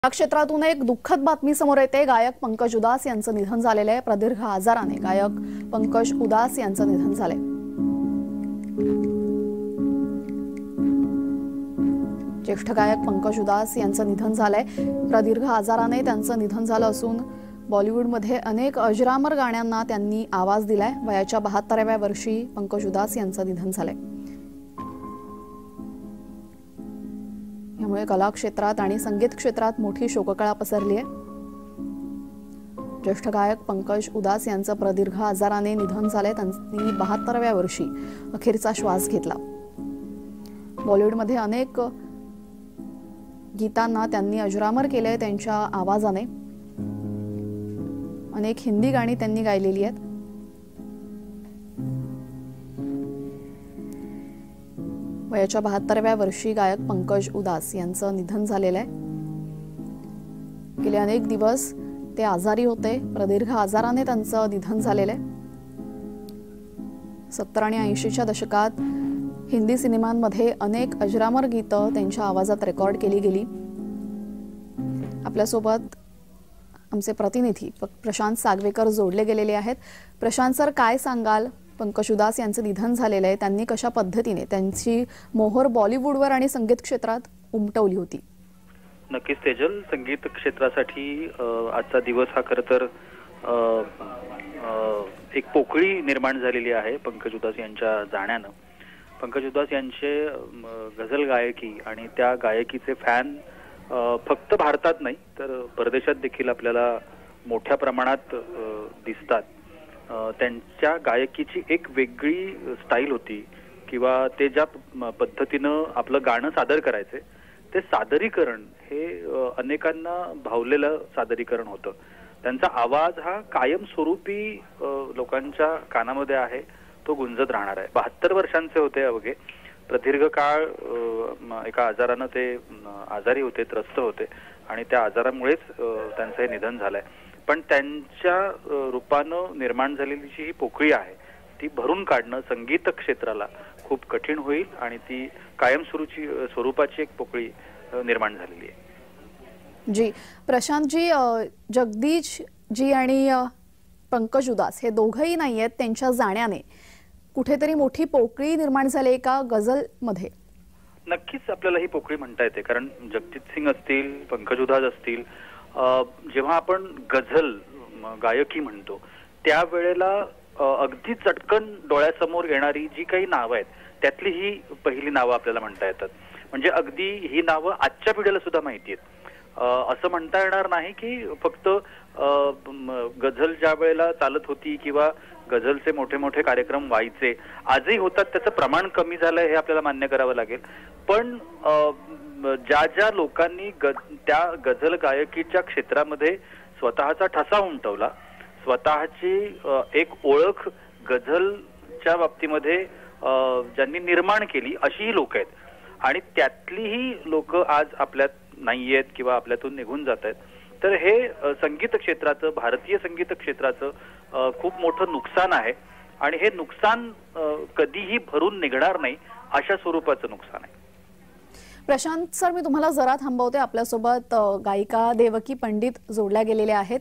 या क्षेत्रातून एक दुःखद बातमी समोर येते। गायक पंकज उदास यांचं निधन झालेलं आहे। प्रदीर्घ आजाराने गायक पंकज उदास यांचं निधन झालंय। ज्येष्ठ गायक पंकज उदास यांचं निधन झालंय। प्रदीर्घ आजाराने त्यांचं निधन झालं असून बॉलिवूडमध्ये अनेक अजरामर गाण्यांना त्यांनी आवाज दिलाय। वयाच्या 72व्या वर्षी पंकज उदास यांचं निधन झालंय। यामुळे कला क्षेत्रात आणि संगीत क्षेत्रात मोठी शोककळा पसरली आहे। ज्येष्ठ गायक पंकज उदास यांचं प्रदीर्घ आजाराने निधन झाले। त्यांनी 72व्या वर्षी अखेरचा श्वास घेतला। बॉलिवूडमध्ये अनेक गीतांना त्यांनी अजरामर केले। त्यांच्या आवाजाने अनेक हिंदी गाणी त्यांनी गायलेली आहेत। वयाच्या 72व्या वर्षी गायक पंकज उदास यांचं निधन झालेलं आहे। गेले अनेक दिवस ते आजारी होते। प्रदीर्घ आजाराने त्यांचं निधन झालेलं आहे। 70 आणि 80च्या दशकात हिंदी सिनेमांमध्ये अनेक अजरामर गीतं त्यांच्या आवाजात रेकॉर्ड केली गेली। आपल्यासोबत आमचे प्रतिनिधी प्रशांत सागवेकर जोडले गेलेले आहेत। प्रशांत सर, काय सांगाल? पंकज उदास यांचं निधन झालेलं आहे। त्यांनी कशा पद्धतीने त्यांची मोहर बॉलिवूडवर आणि संगीत क्षेत्रात उमटवली होती? नक्कीच तेजल, संगीत क्षेत्रासाठी आजचा दिवस हा खरं तर एक पोकळी निर्माण झालेली आहे पंकज उदास यांच्या जाण्यानं। पंकज उदास यांचे गझल गायकी आणि त्या गायकीचे फॅन फक्त भारतात नाही तर परदेशात देखील आपल्याला मोठ्या प्रमाणात दिसतात। त्यांच्या गायकीची एक वेगळी स्टाईल होती किंवा ते ज्या पद्धतीनं आपलं गाणं सादर करायचे ते सादरीकरण हे अनेकांना भावलेलं सादरीकरण होतं। त्यांचा आवाज हा कायमस्वरूपी लोकांच्या कानामध्ये आहे, तो गुंजत राहणार आहे। 72 वर्षांचे होते अवघे। प्रदीर्घ काळ एका आजारानं ते आजारी होते, त्रस्त होते आणि त्या आजारामुळेच त्यांचं हे निधन झालंय। पण त्यांच्या रूपानं निर्माण झालेली जी ही पोकळी आहे ती भरून काढणं संगीत क्षेत्राला खूप कठीण होईल आणि ती स्वरूपाची एक पोकळी निर्माण झालेली आहे। जी प्रशांत जी, जगदीश जी आणि पंकज उदास हे दोघंही नाहीयेत। त्यांच्या जाण्याने कुठेतरी मोठी पोकळी निर्माण झाली का गझल मध्ये? नक्कीच आपल्याला ही पोकळी म्हणता येते, कारण जगजीत सिंग असतील, पंकज उधास असतील, जेव्हा आपण गझल गायकी म्हणतो त्यावेळेला अगदी चटकन डोळ्यासमोर येणारी जी काही नावं आहेत त्यातली ही पहिली नावं आपल्याला म्हणता येतात। म्हणजे अगदी ही नावं आजच्या पिढीला सुद्धा माहिती आहेत। असं म्हणता येणार नाही की फक्त गझल ज्या वेळेला चालत होती किंवा गझलचे मोठे मोठे कार्यक्रम व्हायचे, आजही होतात, त्याचं प्रमाण कमी झालंय हे आपल्याला मान्य करावं लागेल। पण ज्या ज्या लोकांनी त्या गझल गायकीच्या क्षेत्रामध्ये स्वतःचा ठसा उमटवला, स्वतःची एक ओळख गझलच्या बाबतीमध्ये ज्यांनी निर्माण केली, अशीही लोक आहेत आणि त्यातलीही लोक आज आपल्यात नाहीयेत किंवा आपल्यातून निघून जात आहेत। तर हे संगीत क्षेत्राचं, भारतीय संगीत क्षेत्राचं खूप मोठं नुकसान आहे आणि हे नुकसान कधीही भरून निघणार नाही अशा स्वरूपाचं नुकसान आहे। प्रशांत सर, मी तुम्हाला जरा थांबवते। आपल्यासोबत गायिका देवकी पंडित जोडल्या गेलेल्या आहेत।